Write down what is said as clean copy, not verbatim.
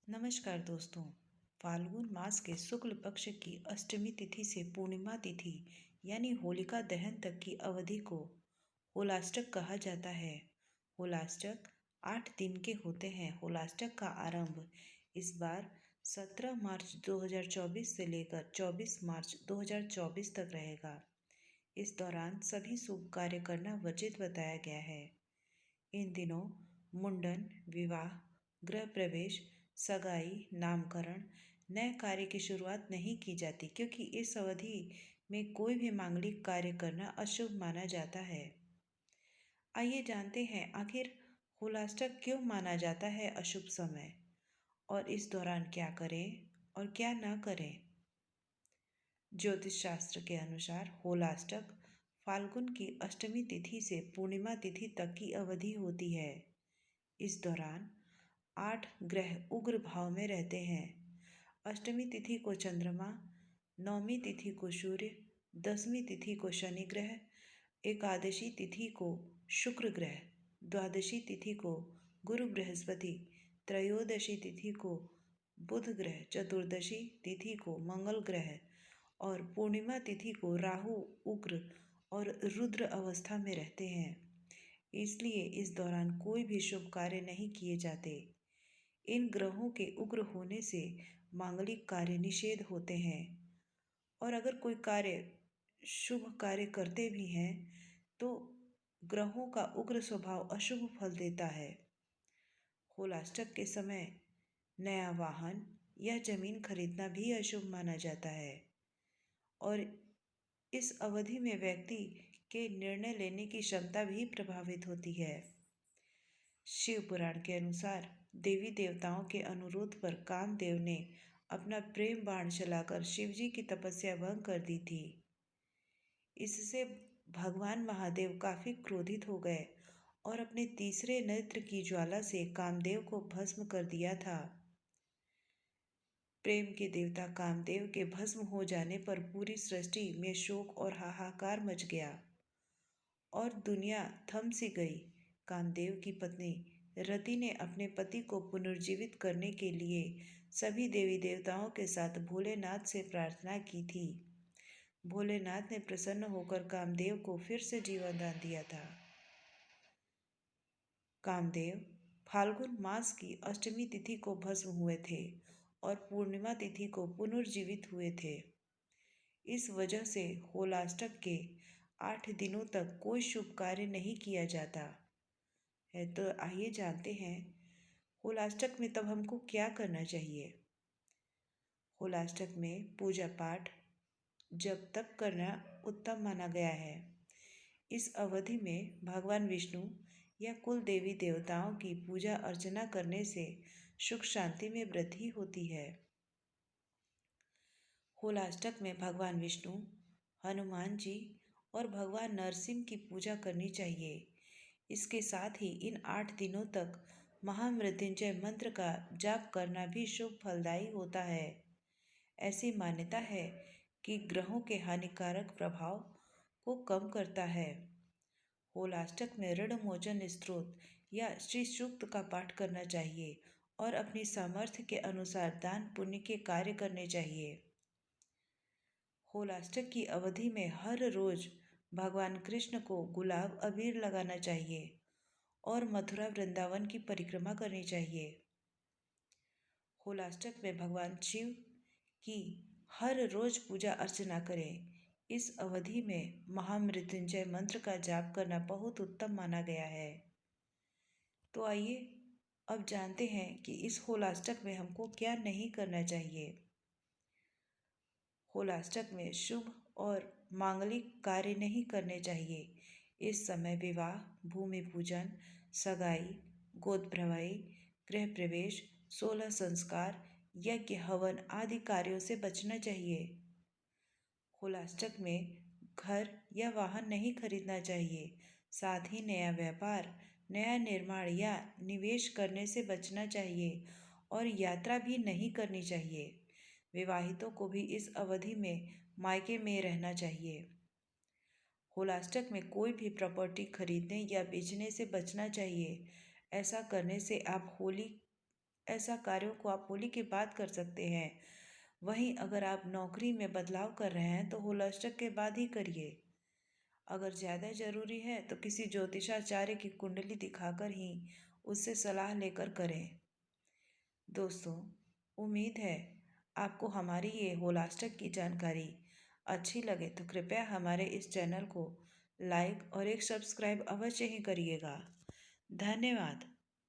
नमस्कार दोस्तों। फाल्गुन मास के शुक्ल पक्ष की अष्टमी तिथि से पूर्णिमा तिथि यानी होलिका दहन तक की अवधि को होलाष्टक कहा जाता है। होलाष्टक 8 दिन के होते हैं। होलाष्टक का आरंभ इस बार 17 मार्च 2024 से लेकर 24 मार्च 2024 तक रहेगा। इस दौरान सभी शुभ कार्य करना वर्जित बताया गया है। इन दिनों मुंडन, विवाह, गृह प्रवेश, सगाई, नामकरण, नए कार्य की शुरुआत नहीं की जाती, क्योंकि इस अवधि में कोई भी मांगलिक कार्य करना अशुभ माना जाता है। आइए जानते हैं आखिर होलाष्टक क्यों माना जाता है अशुभ समय, और इस दौरान क्या करें और क्या ना करें। ज्योतिष शास्त्र के अनुसार होलाष्टक फाल्गुन की अष्टमी तिथि से पूर्णिमा तिथि तक की अवधि होती है। इस दौरान 8 ग्रह उग्र भाव में रहते हैं। अष्टमी तिथि को चंद्रमा, नौमी तिथि को सूर्य, दसवीं तिथि को शनि ग्रह, एकादशी तिथि को शुक्र ग्रह, द्वादशी तिथि को गुरु बृहस्पति, त्रयोदशी तिथि को बुध ग्रह, चतुर्दशी तिथि को मंगल ग्रह और पूर्णिमा तिथि को राहु उग्र और रुद्र अवस्था में रहते हैं। इसलिए इस दौरान कोई भी शुभ कार्य नहीं किए जाते। इन ग्रहों के उग्र होने से मांगलिक कार्य निषेध होते हैं, और अगर कोई शुभ कार्य करते भी हैं तो ग्रहों का उग्र स्वभाव अशुभ फल देता है। होलाष्टक के समय नया वाहन या जमीन खरीदना भी अशुभ माना जाता है, और इस अवधि में व्यक्ति के निर्णय लेने की क्षमता भी प्रभावित होती है। शिव पुराण के अनुसार देवी देवताओं के अनुरोध पर कामदेव ने अपना प्रेम बाण चलाकर शिवजी की तपस्या भंग कर दी थी। इससे भगवान महादेव काफी क्रोधित हो गए और अपने तीसरे नेत्र की ज्वाला से कामदेव को भस्म कर दिया था। प्रेम के देवता कामदेव के भस्म हो जाने पर पूरी सृष्टि में शोक और हाहाकार मच गया और दुनिया थम सी गई। कामदेव की पत्नी रति ने अपने पति को पुनर्जीवित करने के लिए सभी देवी देवताओं के साथ भोलेनाथ से प्रार्थना की थी। भोलेनाथ ने प्रसन्न होकर कामदेव को फिर से जीवन दान दिया था। कामदेव फाल्गुन मास की अष्टमी तिथि को भस्म हुए थे और पूर्णिमा तिथि को पुनर्जीवित हुए थे। इस वजह से होलाष्टक के 8 दिनों तक कोई शुभ कार्य नहीं किया जाता है। तो आइए जानते हैं होलाष्टक में तब हमको क्या करना चाहिए। होलाष्टक में पूजा पाठ जब तब करना उत्तम माना गया है। इस अवधि में भगवान विष्णु या कुल देवी देवताओं की पूजा अर्चना करने से सुख शांति में वृद्धि होती है। होलाष्टक में भगवान विष्णु, हनुमान जी और भगवान नरसिंह की पूजा करनी चाहिए। इसके साथ ही इन 8 दिनों तक महामृत्युंजय मंत्र का जाप करना भी शुभ फलदायी होता है। ऐसी मान्यता है कि ग्रहों के हानिकारक प्रभाव को कम करता है। होलाष्टक में ऋण मोचन स्तोत्र या श्री सूक्त का पाठ करना चाहिए और अपनी सामर्थ्य के अनुसार दान पुण्य के कार्य करने चाहिए। होलाष्टक की अवधि में हर रोज भगवान कृष्ण को गुलाब अबीर लगाना चाहिए और मथुरा वृंदावन की परिक्रमा करनी चाहिए। होलाष्टक में भगवान शिव की हर रोज पूजा अर्चना करें। इस अवधि में महामृत्युंजय मंत्र का जाप करना बहुत उत्तम माना गया है। तो आइए अब जानते हैं कि इस होलाष्टक में हमको क्या नहीं करना चाहिए। होलाष्टक में शुभ और मांगलिक कार्य नहीं करने चाहिए। इस समय विवाह, भूमि पूजन, सगाई, गोद भरवाई, गृह प्रवेश, 16 संस्कार, यज्ञ, हवन आदि कार्यों से बचना चाहिए। होलाष्टक में घर या वाहन नहीं खरीदना चाहिए। साथ ही नया व्यापार, नया निर्माण या निवेश करने से बचना चाहिए और यात्रा भी नहीं करनी चाहिए। विवाहितों को भी इस अवधि में मायके में रहना चाहिए। होलाष्टक में कोई भी प्रॉपर्टी खरीदने या बेचने से बचना चाहिए। ऐसा करने से आप ऐसा कार्यों को आप होली के बाद कर सकते हैं। वहीं अगर आप नौकरी में बदलाव कर रहे हैं तो होलाष्टक के बाद ही करिए। अगर ज़्यादा ज़रूरी है तो किसी ज्योतिषाचार्य की कुंडली दिखाकर ही उससे सलाह लेकर करें। दोस्तों, उम्मीद है आपको हमारी ये होलाष्टक की जानकारी अच्छी लगे तो कृपया हमारे इस चैनल को लाइक और एक सब्सक्राइब अवश्य ही करिएगा। धन्यवाद।